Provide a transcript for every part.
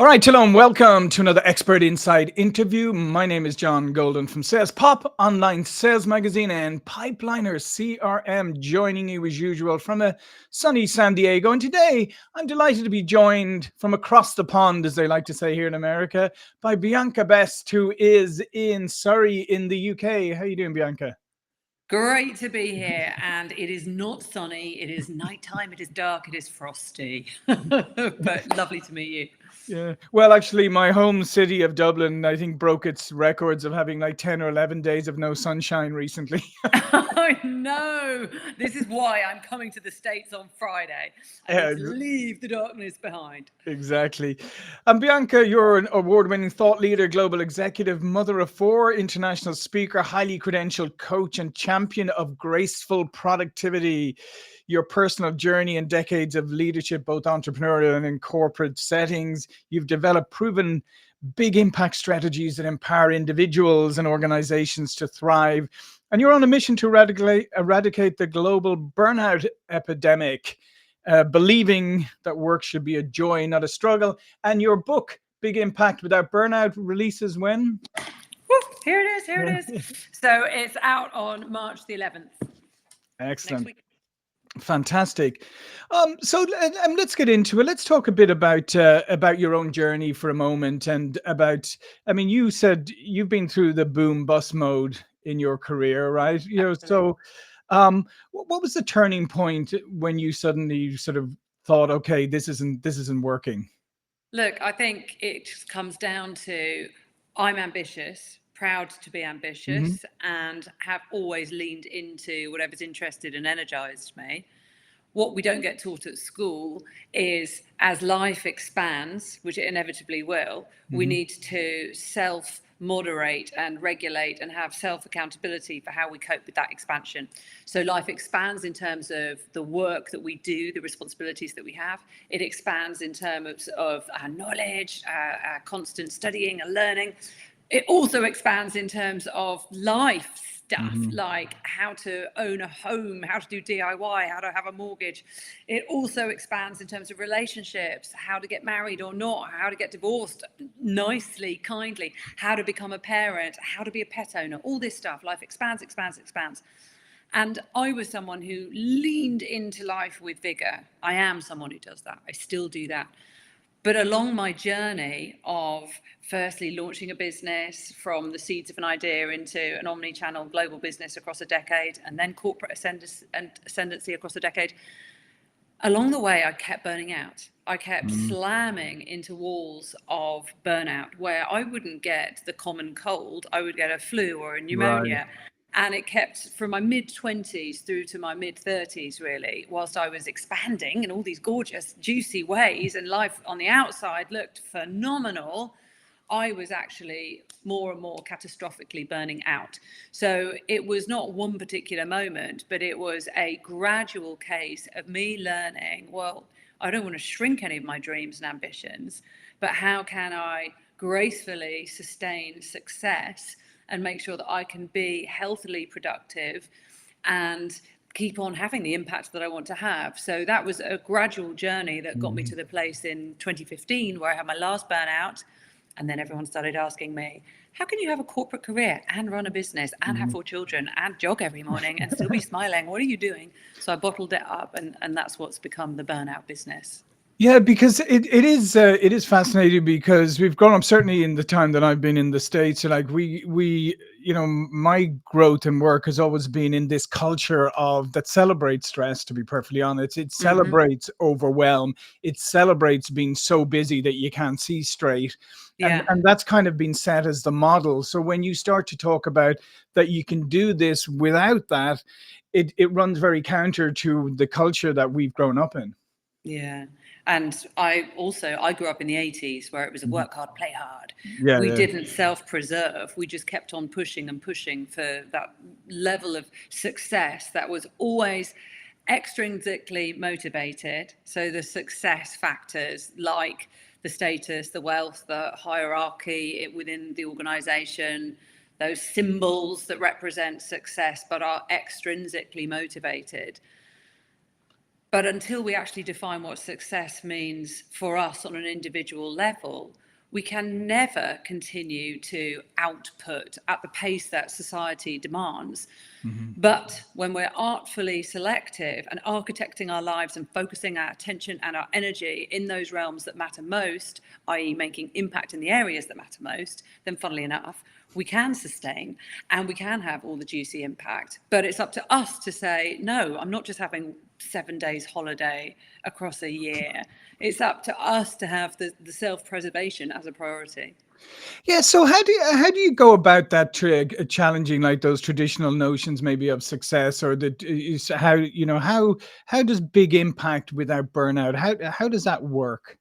All right, Shalom, welcome to another Expert Inside interview. My name is John Golden from SalesPOP, online sales magazine, and Pipeliner CRM, joining you as usual from a sunny San Diego. And today, I'm delighted to be joined from across the pond, as they like to say here in America, by Bianca Best, who is in Surrey in the UK. How are you doing, Bianca? Great to be here, and it is not sunny, it is nighttime, it is dark, it is frosty, but lovely to meet you. Yeah. Well, actually, my home city of Dublin, I think, broke its records of having like 10 or 11 days of no sunshine recently. I know, this is why I'm coming to the States on Friday. I Yeah, need to leave the darkness behind. exactly. And Bianca, you're an award-winning thought leader, global executive, mother of four, international speaker, highly credentialed coach, and champion of graceful productivity. Your personal journey and decades of leadership, both entrepreneurial and in corporate settings. You've developed proven big impact strategies that empower individuals and organizations to thrive. And you're on a mission to eradicate the global burnout epidemic, believing that work should be a joy, not a struggle. And your book, Big Impact Without Burnout, releases when? Woo, here it is. So it's out on March the 11th, next Excellent. week. Fantastic. So let's get into it. Let's talk a bit about your own journey for a moment, and about. I mean, you said you've been through the boom bust mode in your career, right? Absolutely. So what was the turning point when you suddenly sort of thought, okay, this isn't working? Look, I think it just comes down to I'm ambitious, proud to be Hmm. ambitious, and have always leaned into whatever's interested and energized me. What we don't get taught at school is as life expands, which it inevitably will, we Hmm. need to self moderate and regulate and have self accountability for how we cope with that expansion. So life expands in terms of the work that we do, the responsibilities that we have. It expands in terms of our knowledge, our constant studying and learning. It also expands in terms of life stuff, Hmm. like how to own a home, how to do DIY, how to have a mortgage. It also expands in terms of relationships, how to get married or not, how to get divorced nicely, kindly, how to become a parent, how to be a pet owner, all this stuff. Life expands, expands, expands. And I was someone who leaned into life with vigor. I am someone who does that. I still do that. But along my journey of firstly launching a business from the seeds of an idea into an omni-channel global business across a decade, and then corporate ascendancy across a decade, along the way, I kept burning out. I kept slamming into walls of burnout where I wouldn't get the common cold, I would get a flu or a Right. pneumonia. And it kept from my mid 20s through to my mid 30s, really, whilst I was expanding in all these gorgeous, juicy ways, and life on the outside looked phenomenal. I was actually more and more catastrophically burning out. So it was not one particular moment, but it was a gradual case of me learning, well, I don't want to shrink any of my dreams and ambitions, but how can I gracefully sustain success and make sure that I can be healthily productive and keep on having the impact that I want to have. So that was a gradual journey that got me to the place in 2015 where I had my last burnout. And then everyone started asking me, how can you have a corporate career and run a business and have Mhm. four children and jog every morning and still be smiling? What are you doing? So I bottled it up, and that's what's become the burnout business. Yeah, because it is fascinating because we've grown up, certainly in the time that I've been in the States. Like we my growth and work has always been in this culture of that celebrates stress. To be perfectly honest, it Mm-hmm. celebrates overwhelm. It celebrates being so busy that you can't see straight, and Yeah. that's kind of been set as the model. So when you start to talk about that, you can do this without that. It runs very counter to the culture that we've grown up in. Yeah. And I grew up in the 80s where it was a Mhm. work hard, play hard. Yeah, We yeah. didn't self-preserve. We just kept on pushing and pushing for that level of success that was always extrinsically motivated. So the success factors like the status, the wealth, the hierarchy within the organization, those symbols that represent success but are extrinsically motivated, But until we actually define what success means for us on an individual level, we can never continue to output at the pace that society demands. Mhm. But when we're artfully selective and architecting our lives and focusing our attention and our energy in those realms that matter most, i.e., making impact in the areas that matter most, then funnily enough, we can sustain and we can have all the juicy impact. But it's up to us to say, no, I'm not just having 7 days holiday across a year. It's up to us to have the self-preservation as a priority. Yeah. So how do you go about that, challenging like those traditional notions maybe of success, or that is how how does big impact without burnout? How does that work?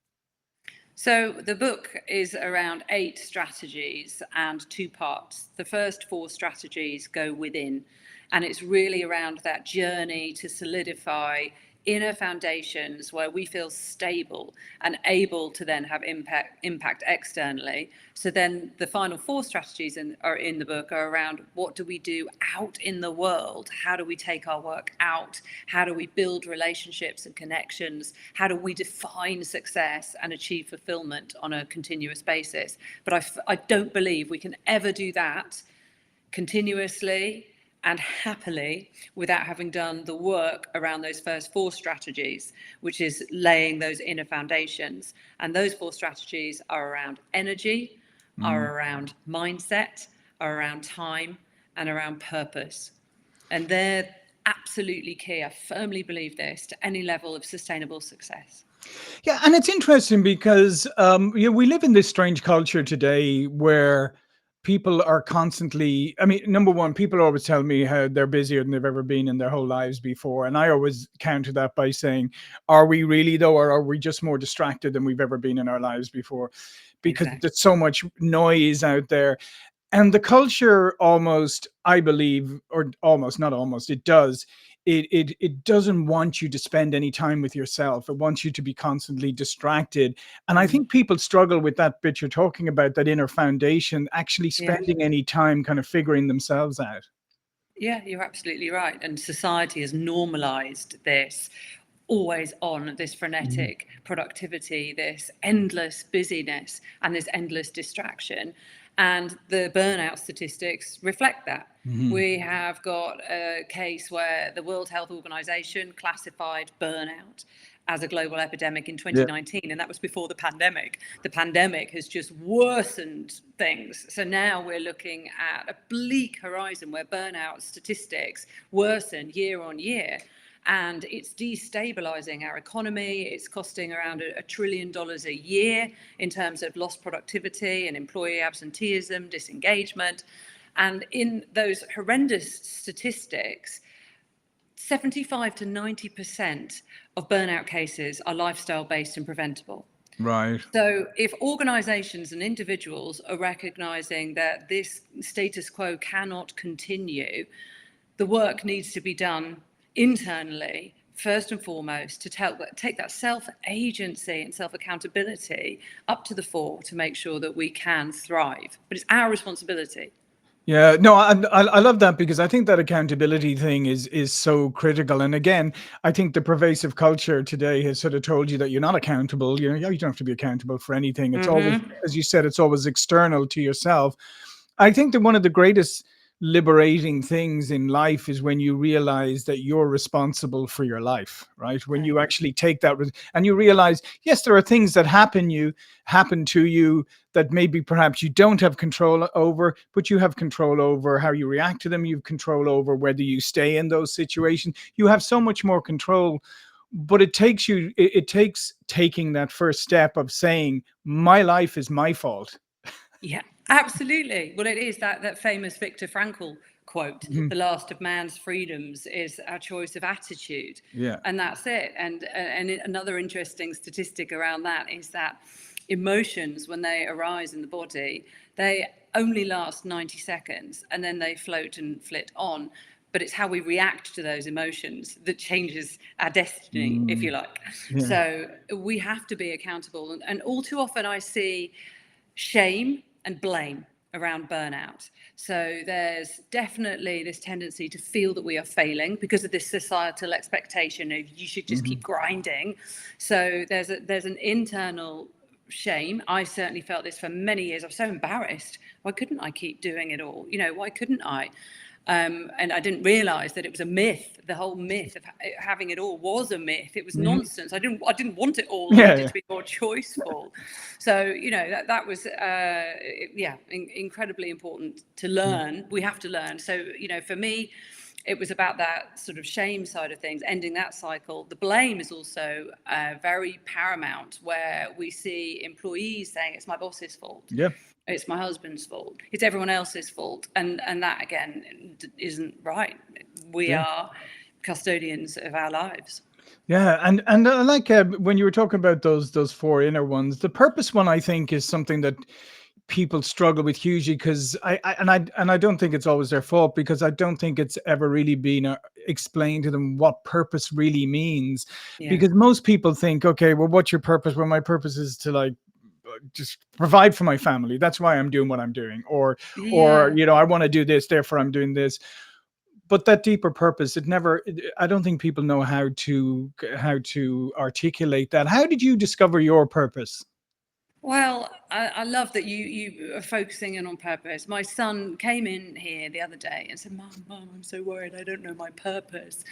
So the book is around 8 strategies and 2 parts. The first 4 strategies go within, and it's really around that journey to solidify inner foundations where we feel stable and able to then have impact externally. So then the final 4 strategies are in the book are around what do we do out in the world? How do we take our work out? How do we build relationships and connections? How do we define success and achieve fulfillment on a continuous basis? But I don't believe we can ever do that continuously and happily without having done the work around those first 4 strategies, which is laying those inner foundations. And those 4 strategies are around energy, Mm. are around mindset, are around time, and around purpose. And they're absolutely key. I firmly believe this to any level of sustainable success. Yeah, and it's interesting because we live in this strange culture today where people are constantly. I mean, number one, people always tell me how they're busier than they've ever been in their whole lives before, and I always counter that by saying, "Are we really though, or are we just more distracted than we've ever been in our lives before?" Because Exactly. there's so much noise out there. And the culture almost, I believe, or almost, not almost, it does. It doesn't want you to spend any time with yourself. It wants you to be constantly distracted. And I Mm. think people struggle with that bit you're talking about, that inner foundation, actually Yeah. spending any time kind of figuring themselves out. Yeah, you're absolutely right. And society has normalized this always on, this Mhm. frenetic productivity, this endless busyness, and this endless distraction. And the burnout statistics reflect that. Mhm. We have got a case where the World Health Organization classified burnout as a global epidemic in Yeah. 2019, and that was before the pandemic. The pandemic has just worsened things. So now we're looking at a bleak horizon where burnout statistics worsen year on year. And it's destabilizing our economy. It's costing around $1 trillion a year in terms of lost productivity and employee absenteeism, disengagement. And in those horrendous statistics, 75 to 90% of burnout cases are lifestyle based and preventable. Right. So if organizations and individuals are recognizing that this status quo cannot continue, the work needs to be done internally, first and foremost, to take that self-agency and self-accountability up to the fore to make sure that we can thrive. But it's our responsibility. Yeah, no, I love that, because I think that accountability thing is so critical. And again, I think the pervasive culture today has sort of told you that you're not accountable. Yeah, you don't have to be accountable for anything. It's always, Mm-hmm. as you said, it's always external to yourself. I think that one of the greatest liberating things in life is when you realize that you're responsible for your life, right? When I you agree. actually take that and you realize, yes, there are things that happen to you that maybe perhaps you don't have control over, but you have control over how you react to them. You have control over whether you stay in those situations. You have so much more control. But it takes taking that first step of saying, my life is my fault. Yeah, absolutely. Well, it is that famous Viktor Frankl quote, Mhm. the last of man's freedoms is our choice of attitude. Yeah. And that's it. And another interesting statistic around that is that emotions, when they arise in the body, they only last 90 seconds and then they float and flit on. But it's how we react to those emotions that changes our destiny, if you Mm, like. yeah. So we have to be accountable. And all too often I see shame and blame around burnout. So there's definitely this tendency to feel that we are failing because of this societal expectation of you should just keep grinding. So there's an internal shame. I certainly felt this for many years. I was so embarrassed. Why couldn't I keep doing it all? Why couldn't I? And I didn't realize that it was a myth. The whole myth of having it all was a myth. It was nonsense. I didn't want it all. I wanted to be more choiceful. So, that was, incredibly important to learn. We have to learn. So, for me, it was about that sort of shame side of things, ending that cycle. The blame is also very paramount, where we see employees saying it's my boss's fault. Yeah. It's my husband's fault. It's everyone else's fault. And that, again, isn't right. We are custodians of our lives. Yeah, and I like when you were talking about those four inner ones. The purpose one, I think, is something that people struggle with hugely, because I don't think it's always their fault, because I don't think it's ever really been explained to them what purpose really means. Yeah. Because most people think, okay, well, what's your purpose? Well, my purpose is to just provide for my family. That's why I'm doing what I'm doing. Or I want to do this, therefore I'm doing this. But that deeper purpose, I don't think people know how to articulate that. How did you discover your purpose? Well, I love that you are focusing in on purpose. My son came in here the other day and said, Mom, I'm so worried. I don't know my purpose.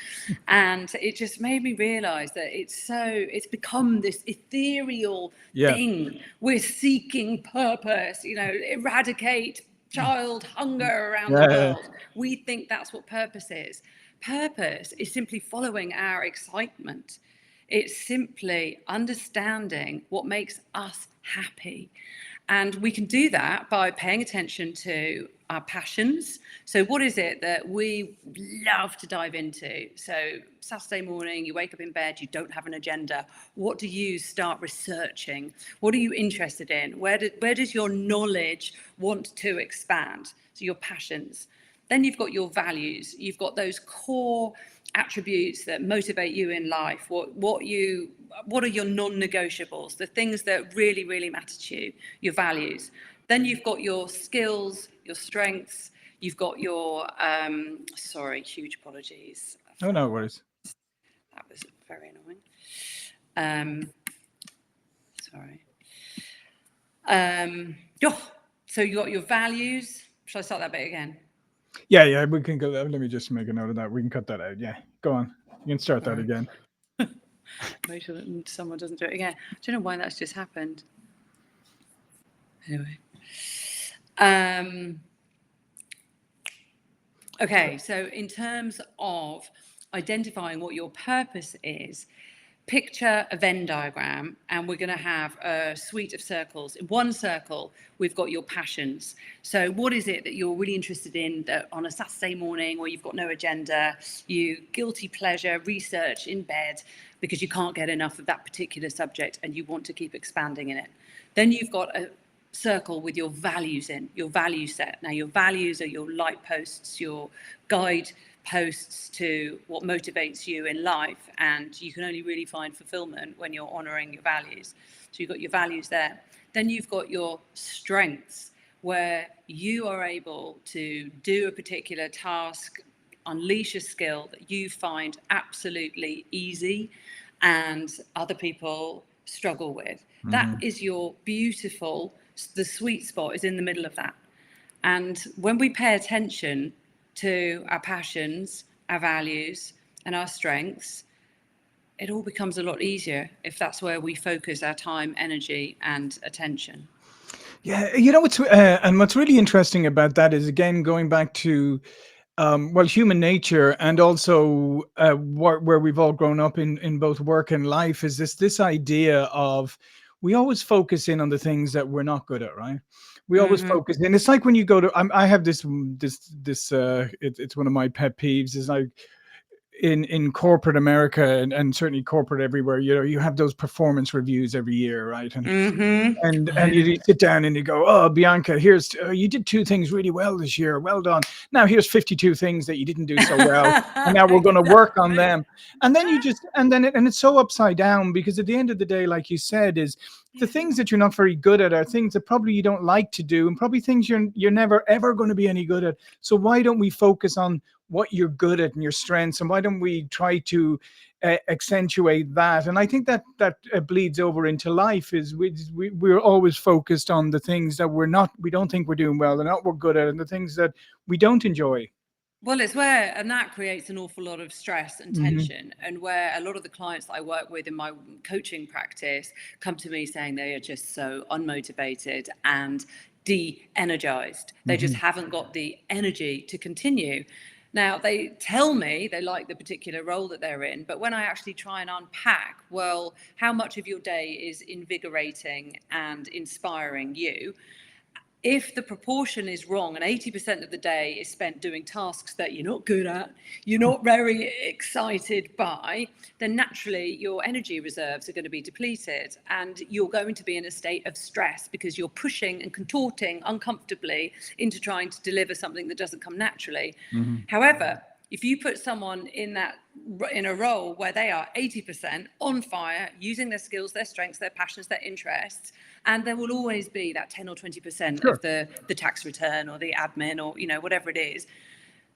And it just made me realize that it's become this ethereal thing. We're seeking purpose, eradicate child hunger around the world. We think that's what purpose is. Purpose is simply following our excitement. It's simply understanding what makes us happy. And we can do that by paying attention to our passions. So what is it that we love to dive into? So Saturday morning, you wake up in bed, you don't have an agenda. What do you start researching? What are you interested in? Where does your knowledge want to expand? So your passions. Then you've got your values. You've got those core attributes that motivate you in life. What are your non-negotiables? The things that really, really matter to you, your values. Then you've got your skills, your strengths. You've got your, huge apologies. Oh, no worries. That was very annoying. So you got your values. Shall I start that bit again? Yeah, we can go. Let me just make a note of that. We can cut that out. Yeah, go on. You can start that again. Make sure that someone doesn't do it again. I don't know why that's just happened. Anyway. Okay, so in terms of identifying what your purpose is, picture a Venn diagram, and we're going to have a suite of circles. In one circle, we've got your passions. So what is it that you're really interested in that on a Saturday morning where you've got no agenda, you guilty pleasure research in bed because you can't get enough of that particular subject and you want to keep expanding in it? Then you've got a circle with your values in, your value set. Now, your values are your light posts, your guide posts to what motivates you in life, and you can only really find fulfillment when you're honoring your values. So you've got your values there. Then you've got your strengths, where you are able to do a particular task, unleash a skill that you find absolutely easy and other people struggle with. That is your beautiful, the sweet spot is in the middle of that. And when we pay attention to our passions, our values, and our strengths, it all becomes a lot easier if that's where we focus our time, energy, and attention. Yeah, and what's really interesting about that is, again, going back to human nature, and also where we've all grown up in both work and life, is this idea of we always focus in on the things that we're not good at, right? We always focus, and it's like when you go to. I have this. It's one of my pet peeves. Is like in corporate America, and certainly corporate everywhere. You have those performance reviews every year, right? And you sit down and you go, oh, Bianca, here's you did 2 things really well this year. Well done. Now here's 52 things that you didn't do so well, and now we're going to work on them. And then it's so upside down, because at the end of the day, like you said, is the things that you're not very good at are things that probably you don't like to do, and probably things you're never ever going to be any good at. So why don't we focus on what you're good at and your strengths, and why don't we try to accentuate that? And I think that bleeds over into life. Is we're always focused on the things that we don't think we're doing well, and not we're good at, and the things that we don't enjoy. Well, it's where, and that creates an awful lot of stress and Hmm. tension. And where a lot of the clients that I work with in my coaching practice come to me saying they are just so unmotivated and de-energized. They just Hmm. haven't got the energy to continue. Now, they tell me they like the particular role that they're in, but when I actually try and unpack, well, how much of your day is invigorating and inspiring you? If the proportion is wrong and 80% of the day is spent doing tasks that you're not good at, you're not very excited by, then naturally your energy reserves are going to be depleted and you're going to be in a state of stress because you're pushing and contorting uncomfortably into trying to deliver something that doesn't come naturally. Hmm. However, if you put someone in a role where they are 80% on fire, using their skills, their strengths, their passions, their interests, and there will always be that 10 or 20% Sure. of the tax return or the admin or whatever it is.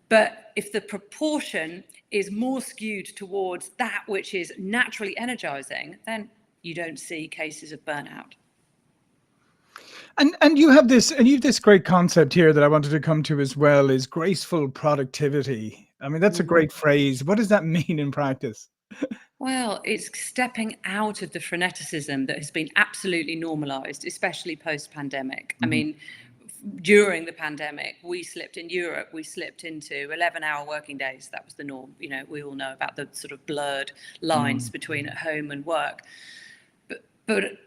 But if the proportion is more skewed towards that which is naturally energizing, then you don't see cases of burnout. And you have this great concept here that I wanted to come to as well, is graceful productivity. I mean, that's a Mm-hmm. great phrase. What does that mean in practice? Well, it's stepping out of the freneticism that has been absolutely normalized, especially post-pandemic. I Hmm. mean, during the pandemic, we slipped into 11-hour working days. That was the norm. We all know about the sort of blurred lines Hmm. between at home and work. But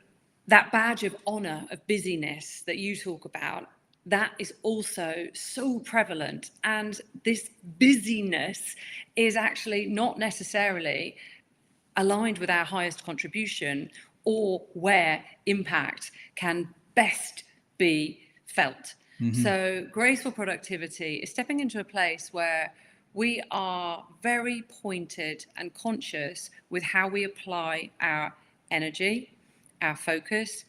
that badge of honor of busyness that you talk about, that is also so prevalent. And this busyness is actually not necessarily aligned with our highest contribution or where impact can best be felt. Hmm. So, graceful productivity is stepping into a place where we are very pointed and conscious with how we apply our energy, our focus,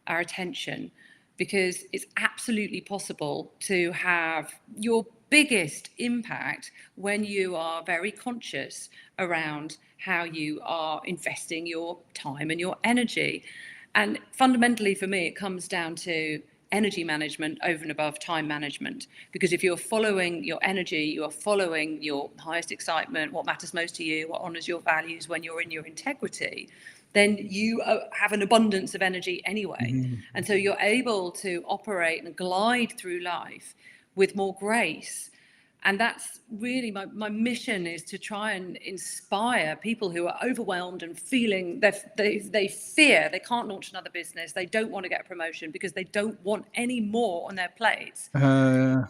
our attention, because it's absolutely possible to have your biggest impact when you are very conscious around how you are investing your time and your energy. And fundamentally, for me, it comes down to energy management over and above time management. Because if you're following your energy, you are following your highest excitement, what matters most to you, what honors your values when you're in your integrity, then you have an abundance of energy anyway. Hmm. And so you're able to operate and glide through life with more grace. And that's really my mission, is to try and inspire people who are overwhelmed and feeling they fear they can't launch another business. They don't want to get a promotion because they don't want any more on their plates. Uh,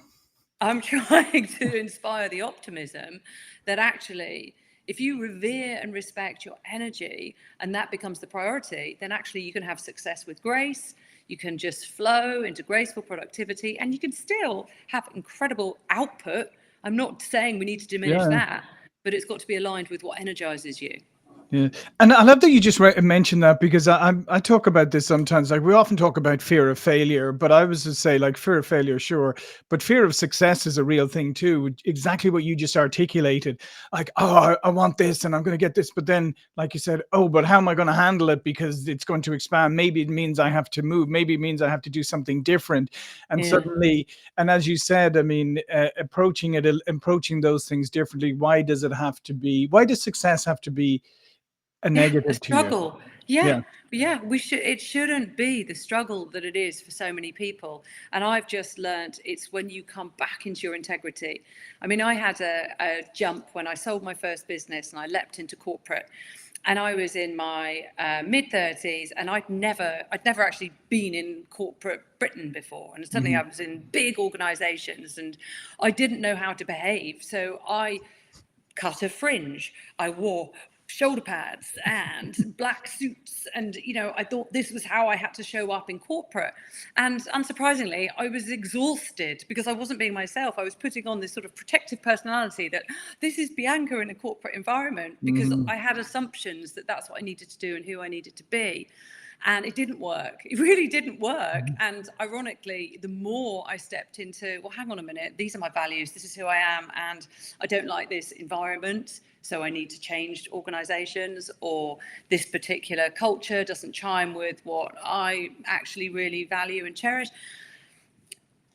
I'm trying to inspire the optimism that actually, if you revere and respect your energy and that becomes the priority, then actually you can have success with grace. You can just flow into graceful productivity and you can still have incredible output. I'm not saying we need to diminish yeah. that, but it's got to be aligned with what energizes you. Yeah, and I love that you just mentioned that, because I talk about this sometimes. Like, we often talk about fear of failure, but I was to say, like, fear of failure, sure, but fear of success is a real thing too. Exactly what you just articulated. Like, oh, I want this and I'm going to get this, but then, like you said, oh, but how am I going to handle it because it's going to expand? Maybe it means I have to move. Maybe it means I have to do something different, and Yeah. suddenly, and as you said, I mean, approaching those things differently. Why does it have to be? Why does success have to be a Yeah, a negative to you? struggle. Yeah, Yeah. yeah. It shouldn't be the struggle that it is for so many people. And I've just learned it's when you come back into your integrity. I mean, I had a jump when I sold my first business and I leapt into corporate. And I was in my mid-30s, and I'd never actually been in corporate Britain before. And suddenly Mhm. I was in big organizations and I didn't know how to behave. So I cut a fringe. I wore shoulder pads and black suits. And, I thought this was how I had to show up in corporate. And unsurprisingly, I was exhausted because I wasn't being myself. I was putting on this sort of protective personality that this is Bianca in a corporate environment, because Mhm. I had assumptions that that's what I needed to do and who I needed to be. And it didn't work. It really didn't work. And ironically, the more I stepped into, well, hang on a minute, these are my values, this is who I am, and I don't like this environment, so I need to change organizations, or this particular culture doesn't chime with what I actually really value and cherish.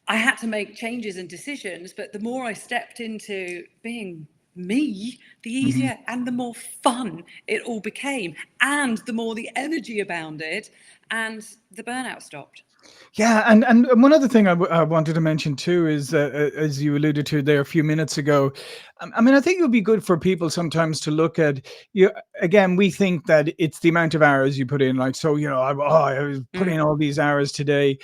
I had to make changes and decisions, but the more I stepped into being me, the easier and the more fun it all became, and the more the energy abounded, and the burnout stopped. Yeah, and one other thing I wanted to mention too is, as you alluded to there a few minutes ago, I mean, I think it would be good for people sometimes to look at you. Again, we think that it's the amount of hours you put in, like, so I was putting in all these hours today,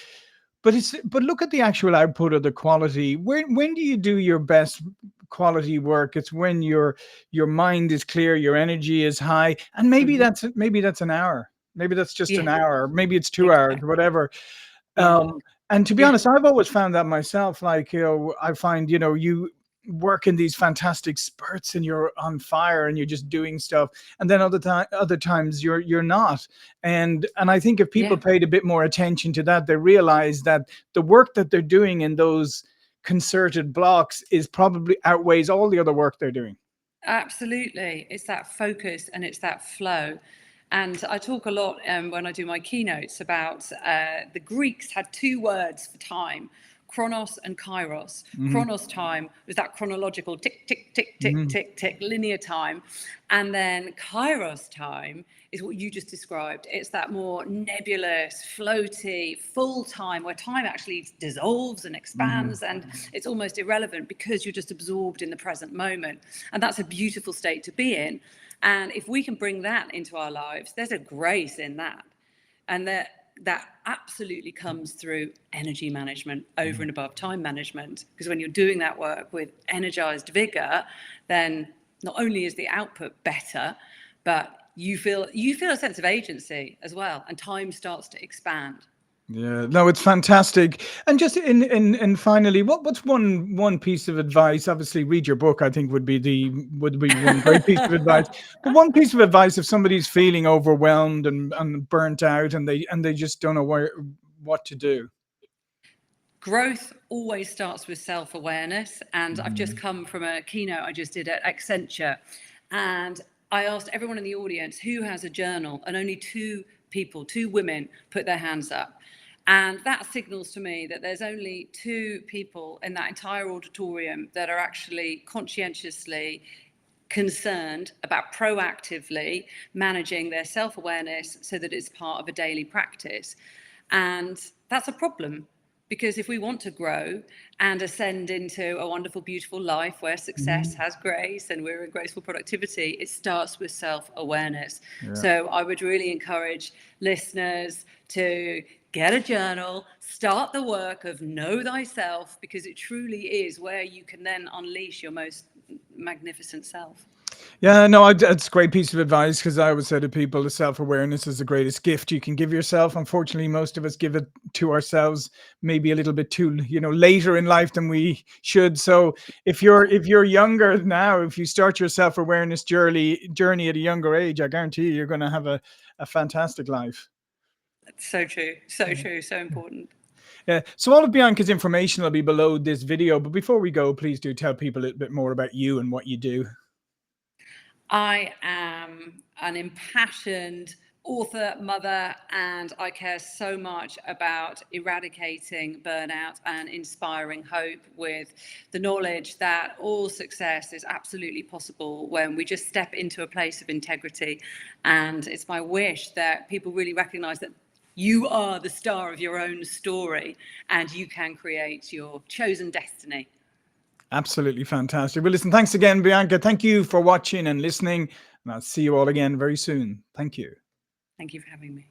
but look at the actual output of the quality. When do you do your best quality work? It's when your mind is clear, your energy is high, and maybe that's an hour. Maybe that's just an Yeah, hour. Maybe it's 2 hours, exactly. whatever. Yeah, And to be yeah, honest, I've always found that myself. Like, I find, you work in these fantastic spurts and you're on fire and you're just doing stuff. And then other times you're not. And I think if people yeah. paid a bit more attention to that, they realize that the work that they're doing in those concerted blocks is probably outweighs all the other work they're doing. Absolutely. It's that focus and it's that flow. And I talk a lot when I do my keynotes about the Greeks had two words for time: chronos and kairos. Hmm. Chronos time was that chronological tick, tick, tick, tick, Hmm. tick, tick, linear time. And then kairos time is what you just described. It's that more nebulous, floaty, full time where time actually dissolves and Hmm. expands, and it's almost irrelevant because you're just absorbed in the present moment. And that's a beautiful state to be in. And if we can bring that into our lives, there's a grace in that. And that absolutely comes through energy management over and above time management. Because when you're doing that work with energized vigor, then not only is the output better, but you feel a sense of agency as well, and time starts to expand. Yeah, no, it's fantastic. And just in finally, what's one piece of advice? Obviously, read your book. I think would be one great piece of advice. But one piece of advice, if somebody's feeling overwhelmed and burnt out, and they just don't know what to do. Growth always starts with self-awareness. And I've just Mhm. come from a keynote I just did at Accenture. And I asked everyone in the audience who has a journal, and only two people, two women, put their hands up. And that signals to me that there's only two people in that entire auditorium that are actually conscientiously concerned about proactively managing their self-awareness so that it's part of a daily practice. And that's a problem, because if we want to grow and ascend into a wonderful, beautiful life where success Mhm. has grace and we're in graceful productivity, it starts with self-awareness. Yeah. So I would really encourage listeners to get a journal, start the work of know thyself, because it truly is where you can then unleash your most magnificent self. Yeah, no, that's a great piece of advice because I always say to people, the self-awareness is the greatest gift you can give yourself. Unfortunately, most of us give it to ourselves maybe a little bit too, later in life than we should. So if you're younger now, if you start your self-awareness journey at a younger age, I guarantee you're going to have a fantastic life. That's so true, so true, so important. Yeah. So all of Bianca's information will be below this video. But before we go, please do tell people a little bit more about you and what you do. I am an impassioned author, mother, and I care so much about eradicating burnout and inspiring hope with the knowledge that all success is absolutely possible when we just step into a place of integrity. And it's my wish that people really recognize that you are the star of your own story and you can create your chosen destiny. Absolutely fantastic. Well, listen, thanks again, Bianca. Thank you for watching and listening. And I'll see you all again very soon. Thank you. Thank you for having me.